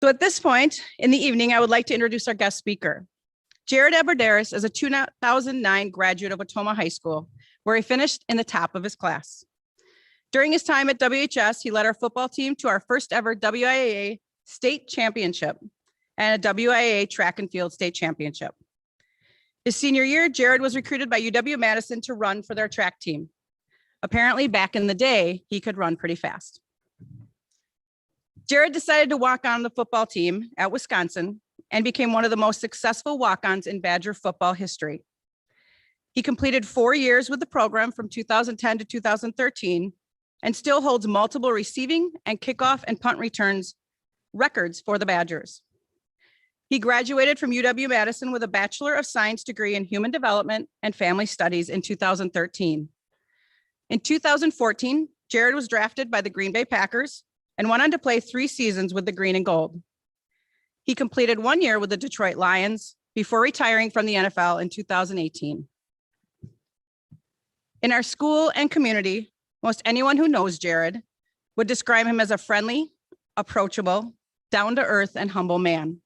So at this point in the evening, I would like to introduce our guest speaker. Jared Aberderis is a 2009 graduate of Watoma High School, where he finished in the top of his class. During his time at WHS, he led our football team to our first ever WIAA state championship and a WIAA track and field state championship. His senior year, Jared was recruited by UW-Madison to run for their track team. Apparently, back in the day, he could run pretty fast. Jared decided to walk on the football team at Wisconsin and became one of the most successful walk-ons in Badger football history. He completed 4 years with the program from 2010 to 2013 and still holds multiple receiving and kickoff and punt returns records for the Badgers. He graduated from UW-Madison with a Bachelor of Science degree in Human Development and Family Studies in 2013. In 2014, Jared was drafted by the Green Bay Packers and went on to play 3 seasons with the Green and Gold. He completed 1 year with the Detroit Lions before retiring from the NFL in 2018. In our school and community, most anyone who knows Jared would describe him as a friendly, approachable, down-to-earth, and humble man.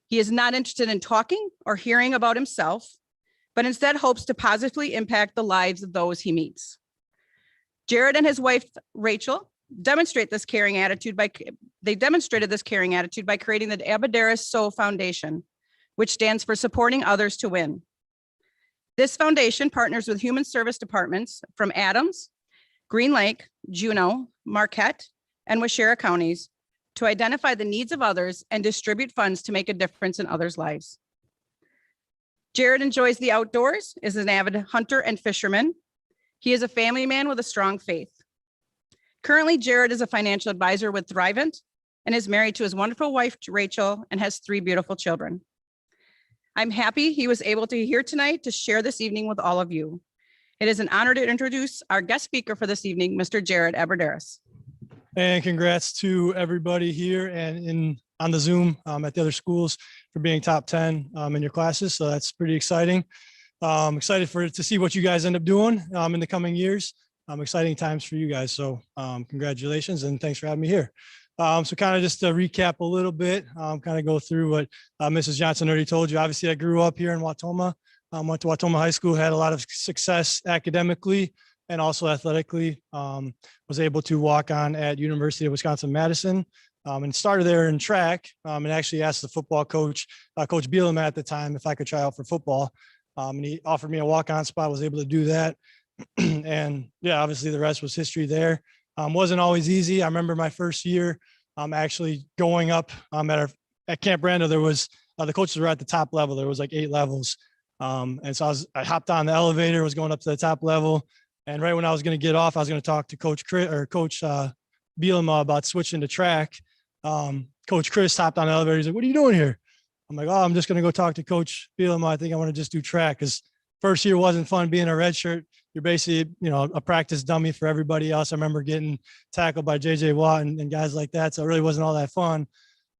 He is not interested in talking or hearing about himself, but instead hopes to positively impact the lives of those he meets. Jared and his wife, Rachel, demonstrated this caring attitude by creating the Aberderis So Foundation, which stands for Supporting Others to Win. This foundation partners with human service departments from Adams, Green Lake, Juneau, Marquette, and Waushara counties to identify the needs of others and distribute funds to make a difference in others' lives. Jared enjoys the outdoors, is an avid hunter and fisherman. He is a family man with a strong faith. Currently, Jared is a financial advisor with Thrivent and is married to his wonderful wife, Rachel, and has 3 beautiful children. I'm happy he was able to be here tonight to share this evening with all of you. It is an honor to introduce our guest speaker for this evening, Mr. Jared Aberderis. And congrats to everybody here and on the Zoom at the other schools for being top 10 in your classes. So that's pretty exciting. Excited to see what you guys end up doing in the coming years. Exciting times for you guys. So congratulations and thanks for having me here. So kind of just to recap a little bit, kind of go through what Mrs. Johnson already told you. Obviously, I grew up here in Watoma, went to Watoma High School, had a lot of success academically and also athletically. Was able to walk on at University of Wisconsin-Madison and started there in track and actually asked the football coach, Coach Bielema at the time, if I could try out for football. And he offered me a walk-on spot, was able to do that. And yeah, obviously the rest was history there. Wasn't always easy. I remember my first year actually going up at Camp Brando. There was the coaches were at the top level. There was like 8 levels. And so I hopped on the elevator, was going up to the top level. And right when I was going to get off, I was going to talk to Coach Bielema about switching to track. Coach Chris hopped on the elevator. He's like, "What are you doing here?" I'm like, "Oh, I'm just going to go talk to Coach Bielema. I think I want to just do track." Because first year wasn't fun being a red shirt. You're basically, a practice dummy for everybody else. I remember getting tackled by JJ Watt and guys like that. So it really wasn't all that fun,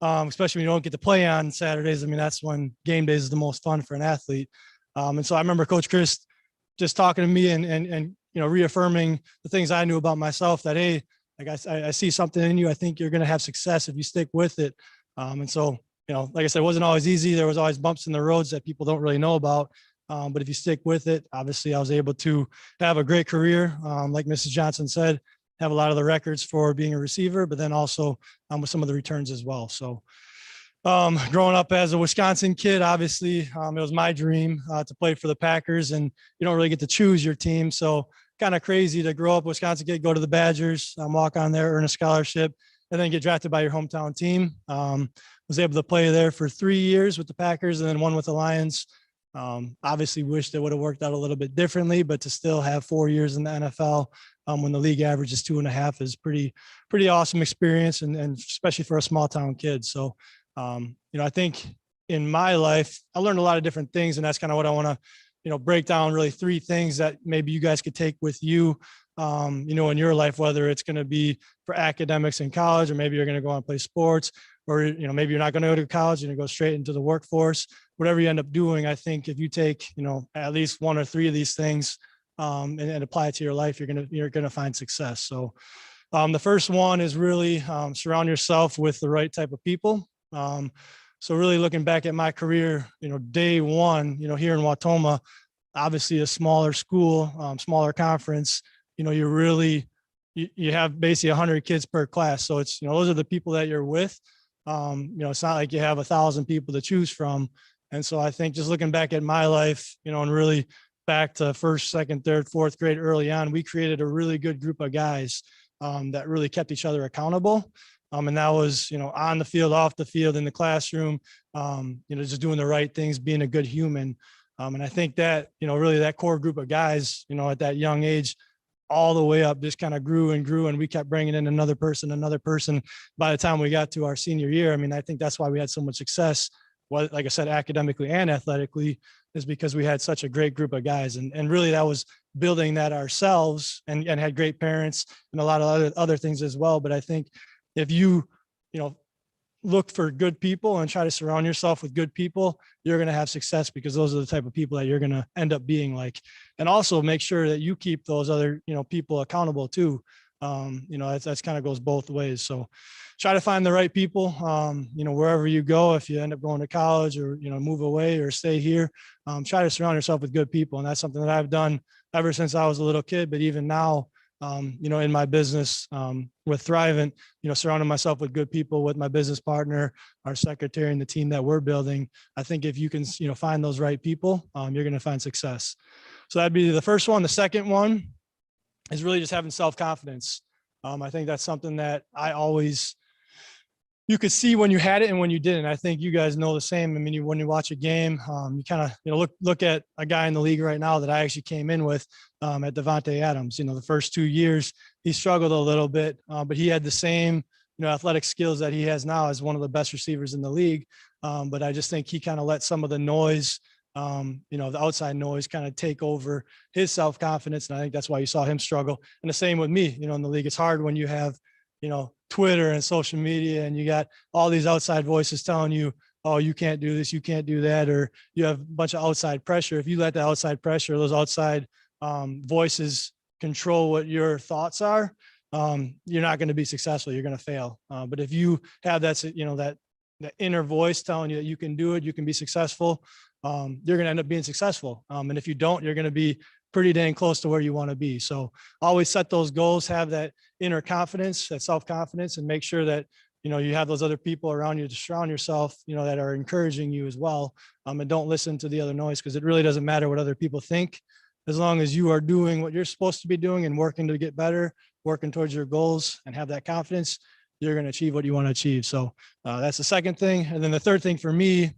especially when you don't get to play on Saturdays. I mean, that's when game days is the most fun for an athlete. And so I remember Coach Chris just talking to me and reaffirming the things I knew about myself that, hey, like I see something in you. I think you're going to have success if you stick with it. And so, like I said, it wasn't always easy. There was always bumps in the roads that people don't really know about. But if you stick with it, obviously I was able to have a great career. Like Mrs. Johnson said, have a lot of the records for being a receiver, but then also with some of the returns as well. So growing up as a Wisconsin kid, obviously it was my dream to play for the Packers, and you don't really get to choose your team. So kind of crazy to grow up Wisconsin kid, go to the Badgers, walk on there, earn a scholarship, and then get drafted by your hometown team. Was able to play there for 3 years with the Packers and then 1 with the Lions. Obviously wished it would have worked out a little bit differently, but to still have 4 years in the NFL when the league average is 2.5 is pretty awesome experience. And especially for a small town kid. So, I think in my life, I learned a lot of different things, and that's kind of what I want to, break down really 3 things that maybe you guys could take with you, in your life, whether it's going to be for academics in college, or maybe you're going to go on and play sports, or, maybe you're not going to go to college and you go straight into the workforce. Whatever you end up doing, I think if you take, at least 1 or 3 of these things and apply it to your life, you're going to find success. So The first one is really surround yourself with the right type of people. So really looking back at my career, day one, here in Wautoma, obviously a smaller school, smaller conference, you're really, you have basically 100 kids per class. So it's, those are the people that you're with. It's not like you have 1,000 people to choose from. And so I think just looking back at my life, and really back to first, second, third, fourth grade early on, we created a really good group of guys that really kept each other accountable. And that was, on the field, off the field, in the classroom, just doing the right things, being a good human. And I think that, really that core group of guys, at that young age, all the way up, just kind of grew and grew. And we kept bringing in another person. By the time we got to our senior year, I think that's why we had so much success. Well, like I said, academically and athletically, is because we had such a great group of guys. And really that was building that ourselves, and had great parents and a lot of other things as well. But I think if you, look for good people and try to surround yourself with good people, you're going to have success, because those are the type of people that you're going to end up being like. And also make sure that you keep those other, people accountable too. That's kind of goes both ways. So try to find the right people, wherever you go. If you end up going to college, or, move away or stay here, try to surround yourself with good people. And that's something that I've done ever since I was a little kid, but even now, in my business, with Thrivent, surrounding myself with good people, with my business partner, our secretary, and the team that we're building. I think if you can, find those right people, you're going to find success. So that'd be the first one. The second one is really just having self-confidence. I think that's something that you could see when you had it and when you didn't. I think you guys know the same. When you watch a game, you kind of, look at a guy in the league right now that I actually came in with, at Devontae Adams. The first 2 years he struggled a little bit, but he had the same, athletic skills that he has now as one of the best receivers in the league. But I just think he kind of let some of the noise, the outside noise, kind of take over his self-confidence. And I think that's why you saw him struggle. And the same with me, in the league. It's hard when you have, Twitter and social media, and you got all these outside voices telling you, oh, you can't do this, you can't do that, or you have a bunch of outside pressure. If you let the outside pressure, those outside voices control what your thoughts are, you're not going to be successful. You're going to fail. But if you have that, that inner voice telling you that you can do it, you can be successful, you're going to end up being successful. And if you don't, you're going to be pretty dang close to where you want to be. So always set those goals, have that inner confidence, that self-confidence, and make sure that, you have those other people around you to surround yourself, that are encouraging you as well. And don't listen to the other noise, because it really doesn't matter what other people think. As long as you are doing what you're supposed to be doing and working to get better, working towards your goals, and have that confidence, you're going to achieve what you want to achieve. So that's the second thing. And then the third thing for me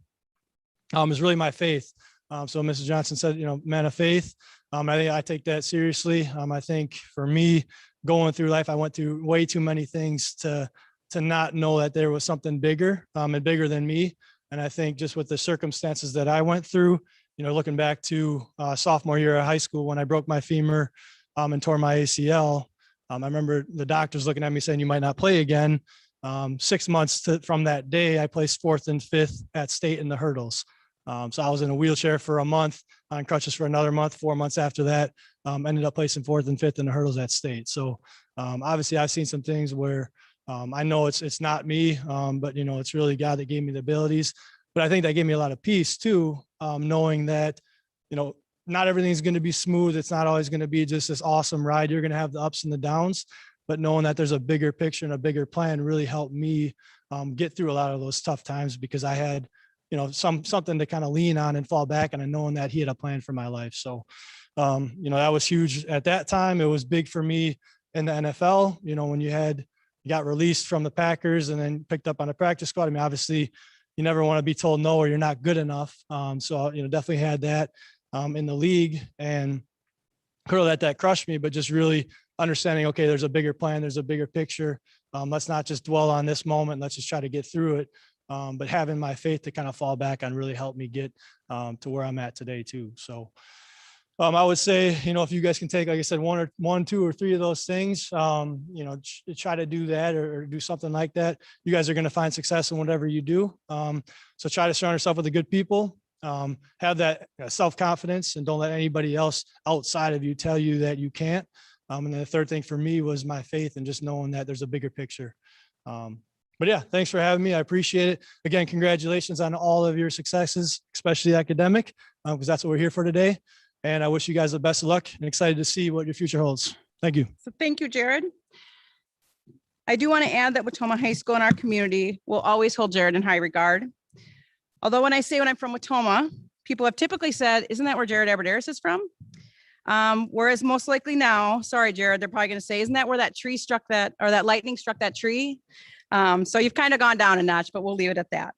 is really my faith. So Mrs. Johnson said, man of faith. I think I take that seriously. I think for me, going through life, I went through way too many things to not know that there was something bigger, and bigger than me. And I think just with the circumstances that I went through, looking back to sophomore year of high school, when I broke my femur and tore my ACL, I remember the doctors looking at me saying, you might not play again. 6 months from that day, I placed 4th and 5th at state in the hurdles. So I was in a wheelchair for a month, on crutches for another month. 4 months after that, ended up placing 4th and 5th in the hurdles at state. So obviously I've seen some things where I know it's not me, but it's really God that gave me the abilities. But I think that gave me a lot of peace too, knowing that, not everything's going to be smooth. It's not always going to be just this awesome ride. You're going to have the ups and the downs, but knowing that there's a bigger picture and a bigger plan really helped me get through a lot of those tough times, because I had, something to kind of lean on and fall back on, and knowing that he had a plan for my life. So, that was huge at that time. It was big for me in the NFL, when you got released from the Packers and then picked up on a practice squad. Obviously you never want to be told no, or you're not good enough. So, definitely had that in the league, and could have let that crush me, but just really understanding, okay, there's a bigger plan, there's a bigger picture. Let's not just dwell on this moment. Let's just try to get through it. But having my faith to kind of fall back on really helped me get to where I'm at today too. So I would say, if you guys can take, like I said, one, two, or three of those things, try to do that, or do something like that. You guys are going to find success in whatever you do. So try to surround yourself with the good people. Have that self-confidence, and don't let anybody else outside of you tell you that you can't. And then the third thing for me was my faith and just knowing that there's a bigger picture. But yeah, thanks for having me. I appreciate it. Again, congratulations on all of your successes, especially academic, because that's what we're here for today. And I wish you guys the best of luck and excited to see what your future holds. Thank you. So thank you, Jared. I do want to add that Watoma High School in our community will always hold Jared in high regard. Although when I'm from Watoma, people have typically said, isn't that where Jared Aberderis is from? Whereas most likely now, sorry, Jared, they're probably going to say, isn't that where that tree struck that, or that lightning struck that tree? So you've kind of gone down a notch, but we'll leave it at that.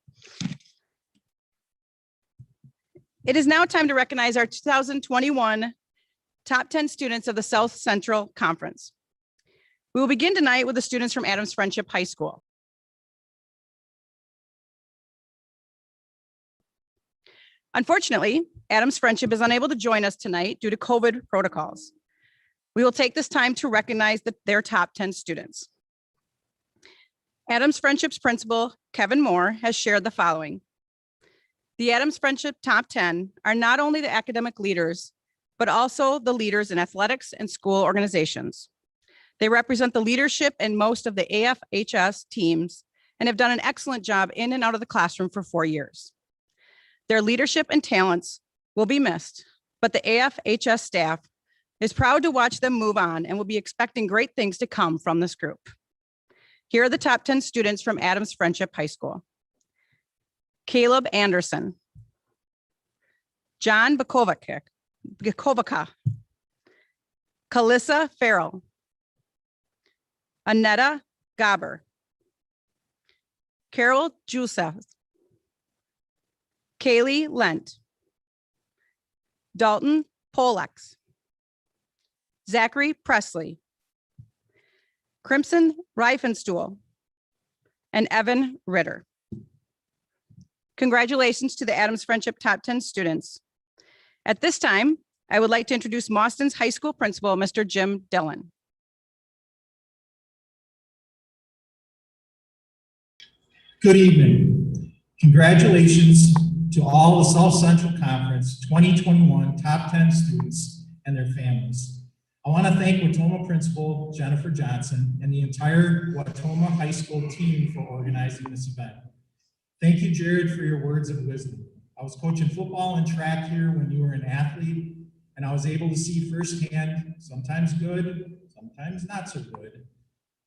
It is now time to recognize our 2021 top 10 students of the South Central Conference. We will begin tonight with the students from Adams Friendship High School. Unfortunately, Adams Friendship is unable to join us tonight due to COVID protocols. We will take this time to recognize their top 10 students. Adams Friendship's principal, Kevin Moore, has shared the following. The Adams Friendship top 10 are not only the academic leaders, but also the leaders in athletics and school organizations. They represent the leadership in most of the AFHS teams and have done an excellent job in and out of the classroom for 4 years. Their leadership and talents will be missed, but the AFHS staff is proud to watch them move on and will be expecting great things to come from this group. Here are the top 10 students from Adams Friendship High School. Caleb Anderson, John Bukovica, Kalissa Farrell, Anetta Gaber, Carol Jusa, Kaylee Lent, Dalton Polex, Zachary Presley, Crimson Reifenstuhl, and Evan Ritter. Congratulations to the Adams Friendship top 10 students. At this time, I would like to introduce Mauston's high school principal, Mr. Jim Dillon. Good evening. Congratulations to all the South Central Conference 2021 top 10 students and their families. I want to thank Watoma Principal Jennifer Johnson and the entire Watoma High School team for organizing this event. Thank you, Jared, for your words of wisdom. I was coaching football and track here when you were an athlete, and I was able to see firsthand, sometimes good, sometimes not so good,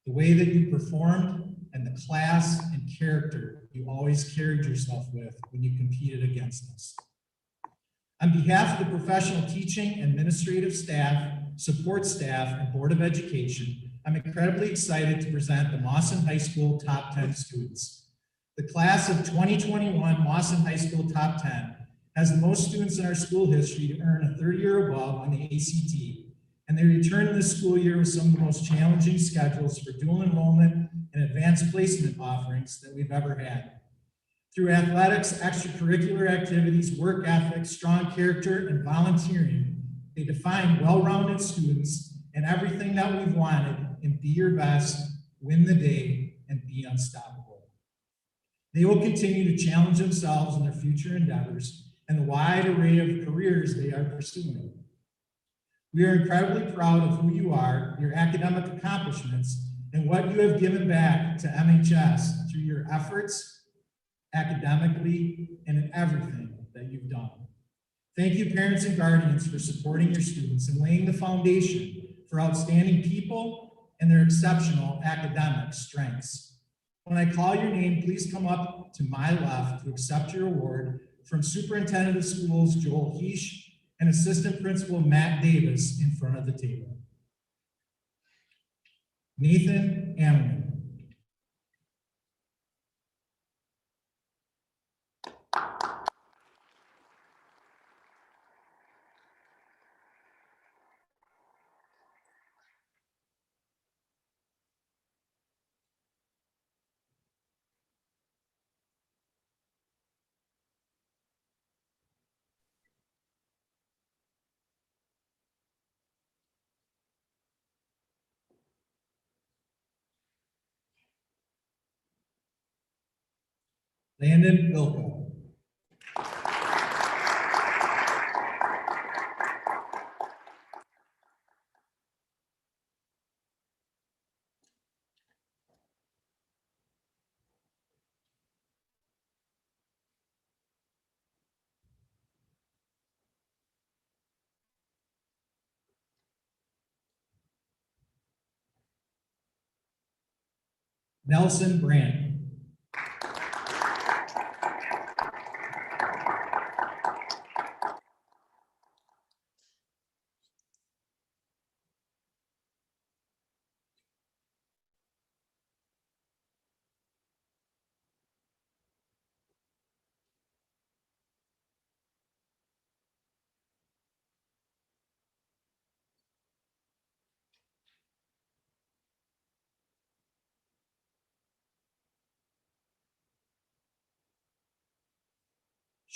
the way that you performed and the class and character you always carried yourself with when you competed against us. On behalf of the professional teaching, administrative staff, support staff, and Board of Education, I'm incredibly excited to present the Mauston High School top 10 students. The class of 2021 Mauston High School top 10 has the most students in our school history to earn a 30 or above on the ACT, and they return this school year with some of the most challenging schedules for dual enrollment and advanced placement offerings that we've ever had. Through athletics, extracurricular activities, work ethic, strong character, and volunteering, they define well-rounded students and everything that we've wanted in be your best, win the day, and be unstoppable. They will continue to challenge themselves in their future endeavors and the wide array of careers they are pursuing. We are incredibly proud of who you are, your academic accomplishments, and what you have given back to MHS through your efforts, academically, and in everything that you've done. Thank you, parents and guardians, for supporting your students and laying the foundation for outstanding people and their exceptional academic strengths. When I call your name, please come up to my left to accept your award from Superintendent of Schools Joel Heish and Assistant Principal Matt Davis in front of the table. Nathan Amlin. Landon Wilco. Nelson Brandt.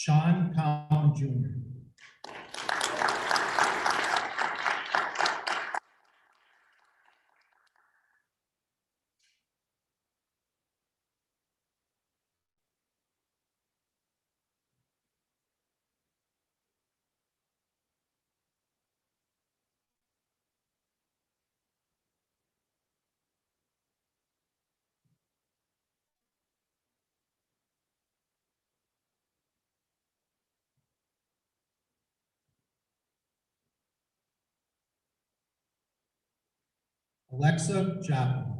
Sean Pound Jr. Alexa Joplin.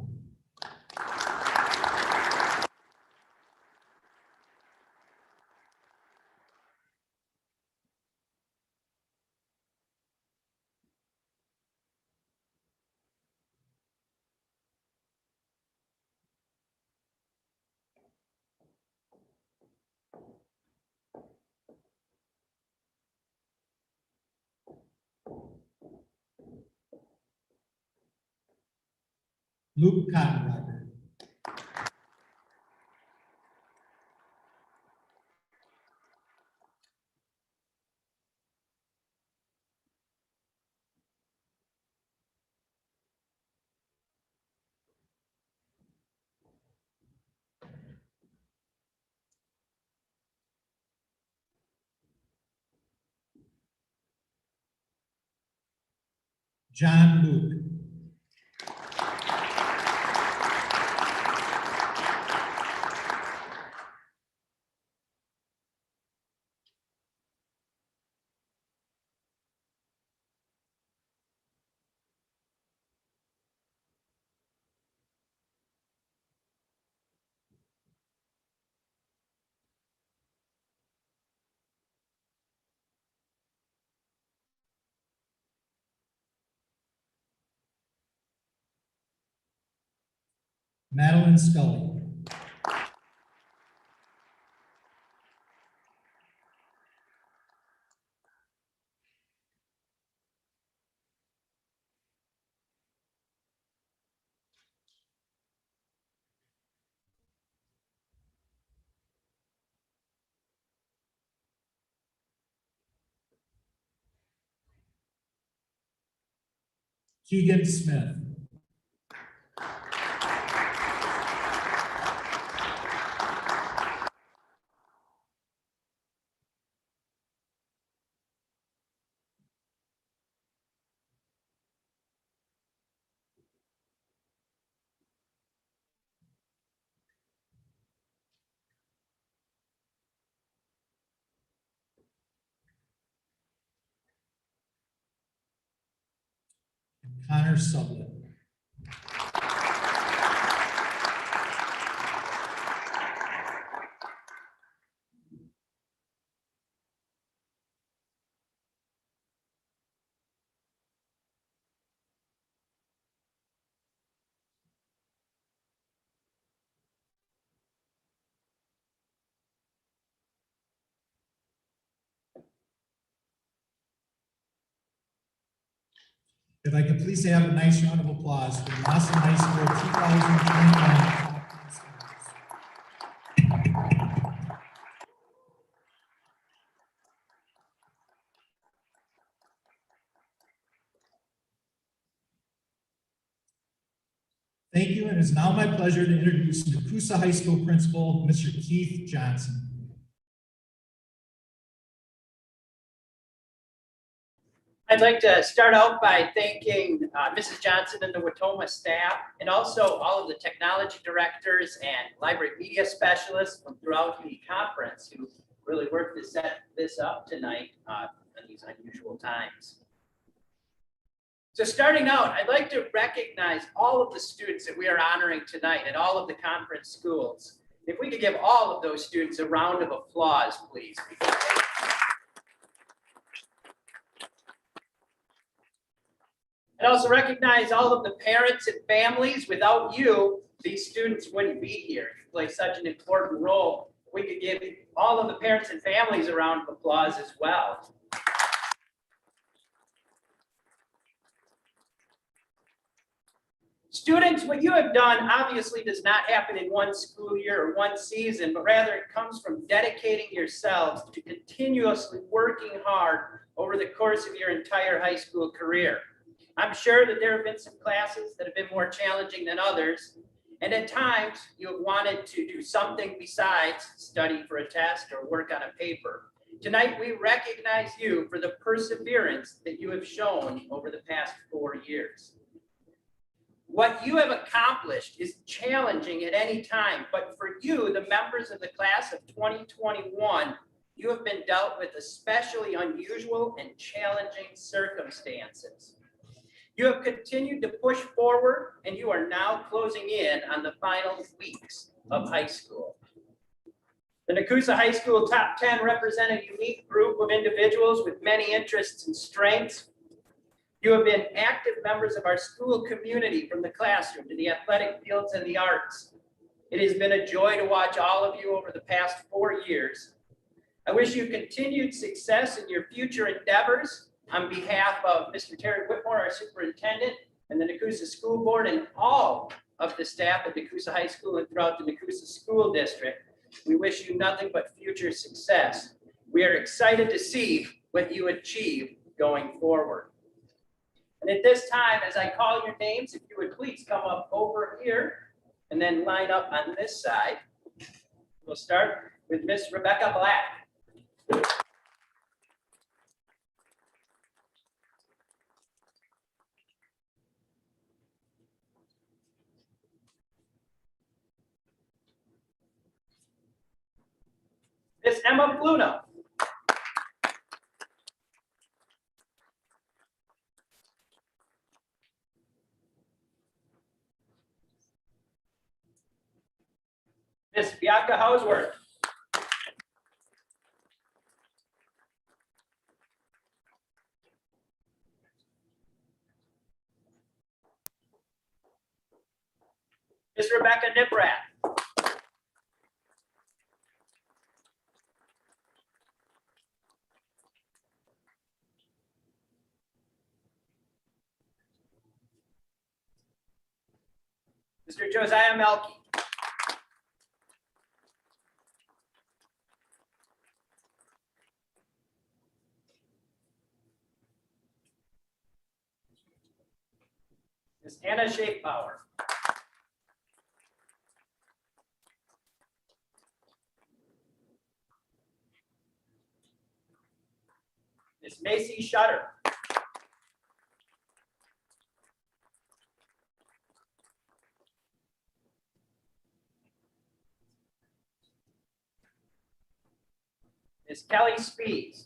Luke Cottenreiter. John Luke. Madeline Scully. Keegan Smith. Connor Sublett. If I could please have a nice round of applause for the Mauston High School 2021 top 10 students. Thank you, and it's now my pleasure to introduce the Coosa High School Principal, Mr. Keith Johnson. I'd like to start out by thanking Mrs. Johnson and the Watoma staff, and also all of the technology directors and library media specialists from throughout the conference who really worked to set this up tonight in these unusual times. So starting out, I'd like to recognize all of the students that we are honoring tonight at all of the conference schools. If we could give all of those students a round of applause, please. And also recognize all of the parents and families. Without you, these students wouldn't be here. You play such an important role. We could give all of the parents and families a round of applause as well. Students, what you have done obviously does not happen in one school year or one season, but rather it comes from dedicating yourselves to continuously working hard over the course of your entire high school career. I'm sure that there have been some classes that have been more challenging than others, and at times you have wanted to do something besides study for a test or work on a paper. Tonight, we recognize you for the perseverance that you have shown over the past 4 years. What you have accomplished is challenging at any time, but for you, the members of the class of 2021, you have been dealt with especially unusual and challenging circumstances. You have continued to push forward, and you are now closing in on the final weeks of high school. The Nakusa High School Top 10 represent a unique group of individuals with many interests and strengths. You have been active members of our school community, from the classroom to the athletic fields and the arts. It has been a joy to watch all of you over the past 4 years. I wish you continued success in your future endeavors. On behalf of Mr. Terry Whitmore, our superintendent, and the Nakusa School Board, and all of the staff at Nakusa High School and throughout the Nakusa School District, we wish you nothing but future success. We are excited to see what you achieve going forward. And at this time, as I call your names, if you would please come up over here and then line up on this side. We'll start with Miss Rebecca Black. Miss Emma Fluno. Miss Bianca Hausworth. Miss Rebecca Niprat. Mr. Josiah Melky. Ms. Anna Schaefbauer. Ms. Macy Shutter. Ms. Kelly Spees.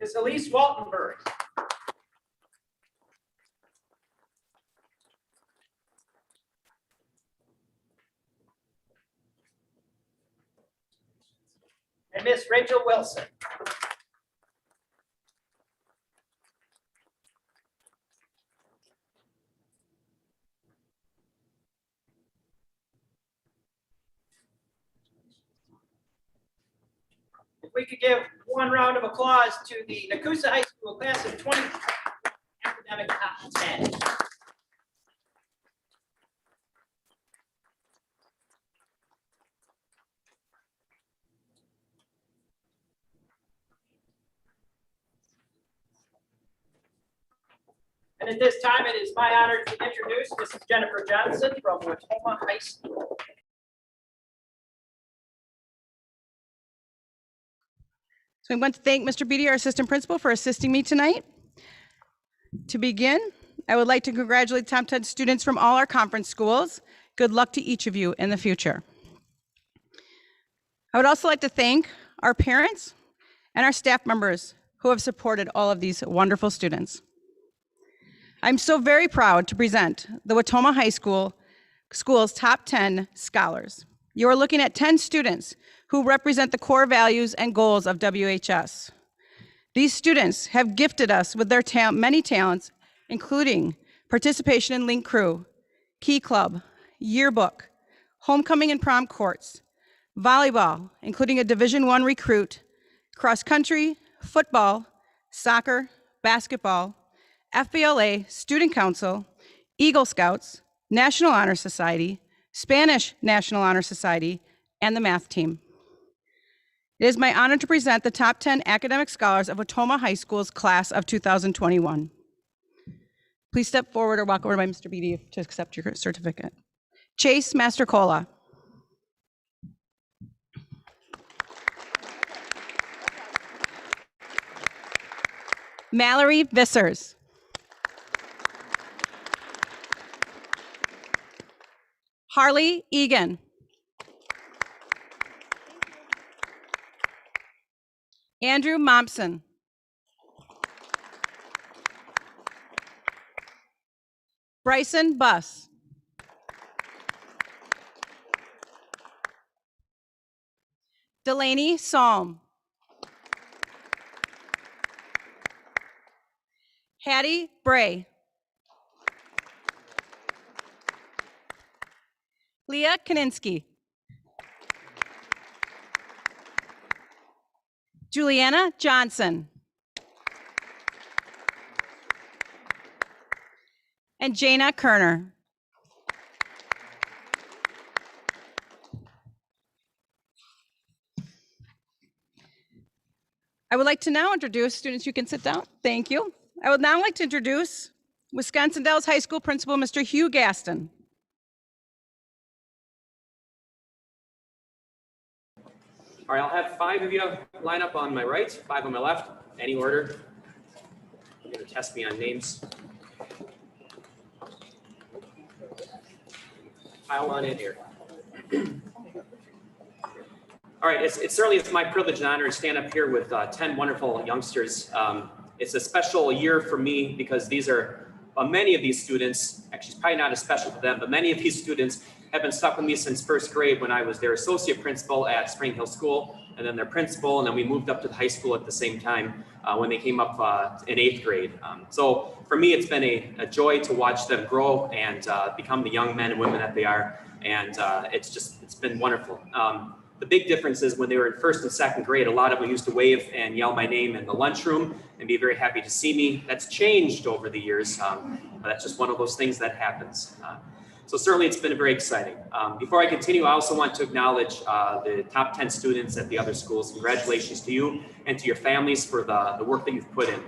Ms. Elise Waltenberg. And Miss Rachel Wilson. If we could give one round of applause to the Nakusa High School class of 20 academic top 10. And at this time, it is my honor to introduce Mrs. Jennifer Johnson from Watoma High School. So we want to thank Mr. Beatty, our assistant principal, for assisting me tonight. To begin, I would like to congratulate top 10 students from all our conference schools. Good luck to each of you in the future. I would also like to thank our parents and our staff members who have supported all of these wonderful students. I'm so very proud to present the Watoma High School's top 10 scholars. You are looking at 10 students who represent the core values and goals of WHS. These students have gifted us with their many talents, including participation in Link Crew, Key Club, Yearbook, Homecoming and Prom Courts, volleyball, including a Division I recruit, cross country, football, soccer, basketball, FBLA, Student Council, Eagle Scouts, National Honor Society, Spanish National Honor Society, and the math team. It is my honor to present the top 10 academic scholars of Watoma High School's class of 2021. Please step forward or walk over by Mr. Beatty to accept your certificate. Chase Mastercola. Mallory Vissers. Harley Egan. Andrew Mompson. Bryson Buss. Delaney Salm. Hattie Bray. Leah Kaninsky. Juliana Johnson. And Jana Kerner. I would like to now introduce students. You can sit down. Thank you. I would now like to introduce Wisconsin Dells High School Principal, Mr. Hugh Gaston. All right, I'll have 5 of you line up on my right, 5 on my left, any order. You're going to test me on names. Pile on in here. All right, it's certainly my privilege and honor to stand up here with 10 wonderful youngsters. It's a special year for me because these are many of these students, actually it's probably not as special for them, but many of these students have been stuck with me since first grade when I was their associate principal at Spring Hill School, and then their principal, and then we moved up to the high school at the same time when they came up in 8th grade. So for me, it's been a joy to watch them grow and become the young men and women that they are, and it's been wonderful. The big difference is when they were in 1st and 2nd grade, a lot of them used to wave and yell my name in the lunchroom and be very happy to see me. That's changed over the years, but that's just one of those things that happens. So certainly it's been very exciting. Before I continue, I also want to acknowledge the top 10 students at the other schools. Congratulations to you and to your families for the work that you've put in.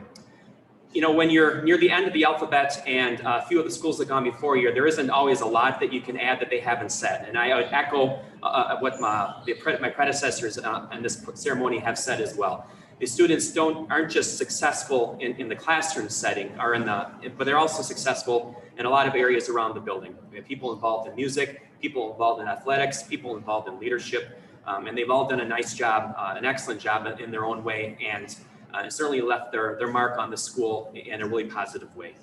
You know, when you're near the end of the alphabet and a few of the schools that have gone before you, there isn't always a lot that you can add that they haven't said. And I would echo what my predecessors in this ceremony have said as well. The students aren't just successful in the classroom setting, but they're also successful in a lot of areas around the building. We have people involved in music, people involved in athletics, people involved in leadership, and they've all done a nice job, an excellent job in their own way, and certainly left their mark on the school in a really positive way.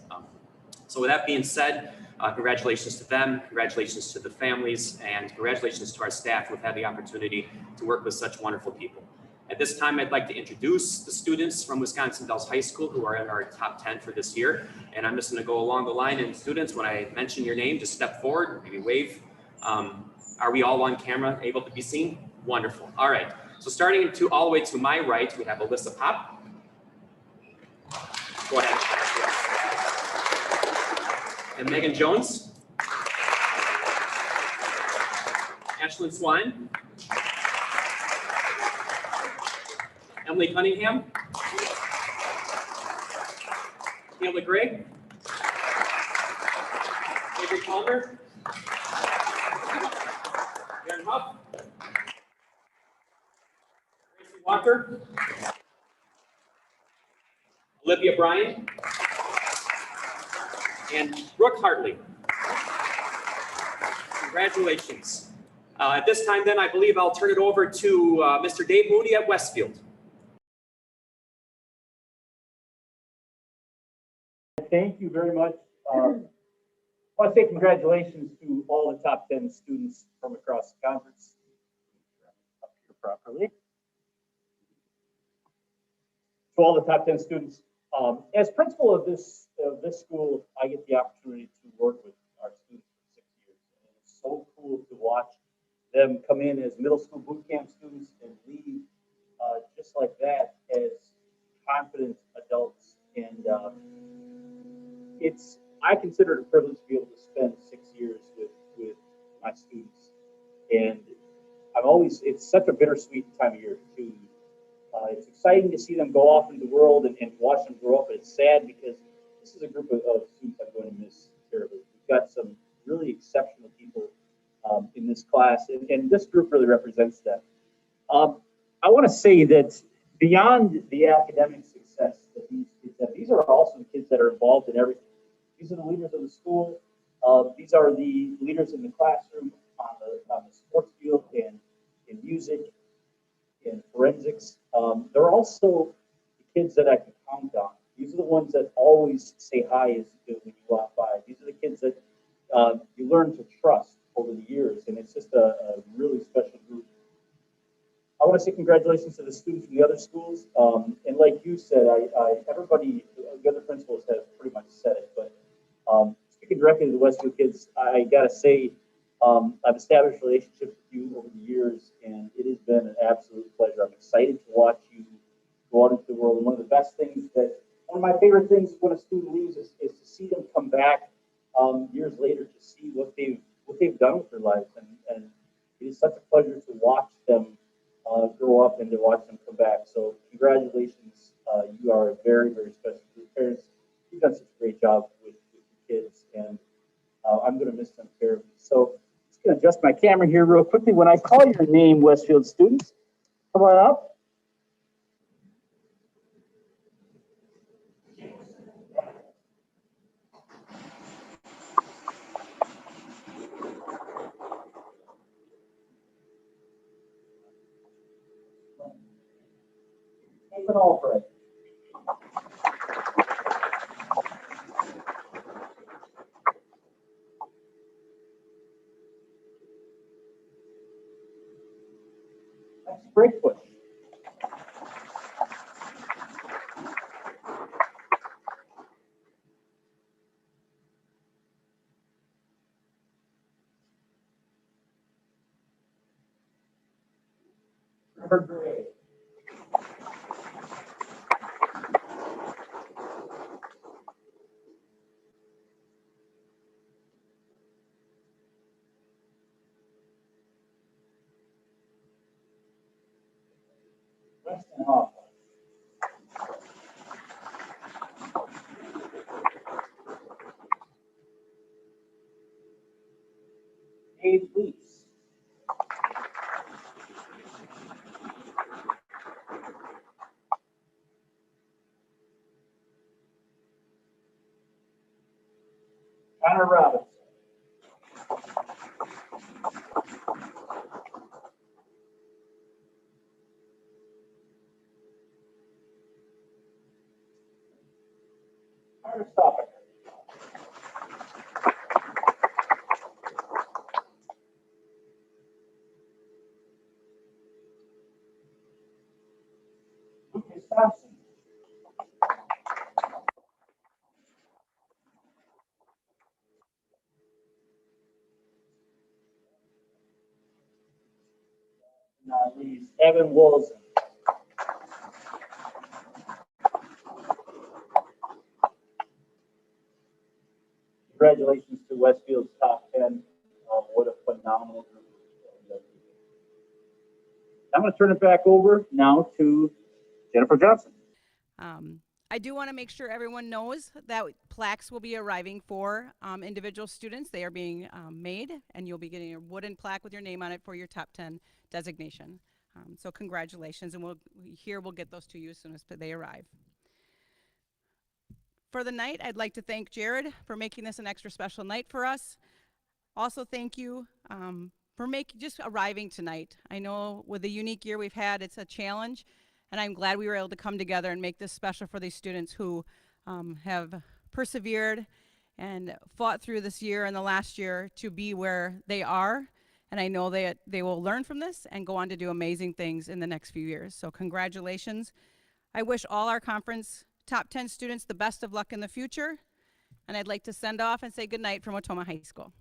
So with that being said, congratulations to them, congratulations to the families, and congratulations to our staff who have had the opportunity to work with such wonderful people. At this time, I'd like to introduce the students from Wisconsin Dells High School who are in our top 10 for this year. And I'm just going to go along the line. And students, when I mention your name, just step forward, maybe wave. Are we all on camera, able to be seen? Wonderful. All right. So starting all the way to my right, we have Alyssa Pop. Go ahead. And Megan Jones. Ashlyn Swan. Emily Cunningham. Taylor Gray. Avery Palmer. Aaron Huff. Tracy Walker. Olivia Bryan. and Brooke Hartley. Congratulations. At this time, then, I believe I'll turn it over to Mr. Dave Moody at Westfield. Thank you very much. I want to say congratulations to all the top 10 students from across the conference. Up here properly. To all the top 10 students. As principal of this school, I get the opportunity to work with our students for 6 years. And it's so cool to watch them come in as middle school boot camp students and leave just like that as confident adults. And I consider it a privilege to be able to spend 6 years with my students. And it's such a bittersweet time of year too. It's exciting to see them go off into the world and watch them grow up. But it's sad because this is a group of students I'm going to miss terribly. We've got some really exceptional people in this class, and this group really represents that. I want to say that beyond the academic success that these kids have, these are also the kids that are involved in everything. These are the leaders of the school. These are the leaders in the classroom, on the sports field, and in music, in forensics. They're also the kids that I can count on. These are the ones that always say hi as when you walk by. These are the kids that you learn to trust over the years, and it's just a really special group. I want to say congratulations to the students from the other schools. And like you said, everybody, the other principals have pretty much said it, but speaking directly to the Westfield kids, I got to say, I've established relationships with you over the years, and it has been an absolute pleasure. I'm excited to watch you go out into the world. And one of my favorite things when a student leaves is to see them come back years later to see what they've done with their lives. And it is such a pleasure to watch them grow up and to watch them come back. So congratulations. You are a very, very special group. Parents, you've done such a great job with your kids, and I'm going to miss them terribly. So I'm just going to adjust my camera here real quickly. When I call your name, Westfield students, come on up. Nathan Alfred. That's Breakbush. Trevor Gray. Weston Hoffman. Dave Lees. Connor Robinson. Carter Stopper. Lucas Thompson. Lees. Evan Wilson. Congratulations to Westfield's top 10. What a phenomenal group. I'm going to turn it back over now to Jennifer Johnson. I do want to make sure everyone knows that plaques will be arriving for individual students. They are being made, and you'll be getting a wooden plaque with your name on it for your top 10 designation. So congratulations, and we'll get those to you as soon as they arrive. For the night, I'd like to thank Jared for making this an extra special night for us. Also, thank you for just arriving tonight. I know with the unique year we've had, it's a challenge, and I'm glad we were able to come together and make this special for these students who have persevered and fought through this year and the last year to be where they are. And I know that they will learn from this and go on to do amazing things in the next few years. So congratulations. I wish all our conference top 10 students the best of luck in the future. And I'd like to send off and say goodnight from Watoma High School.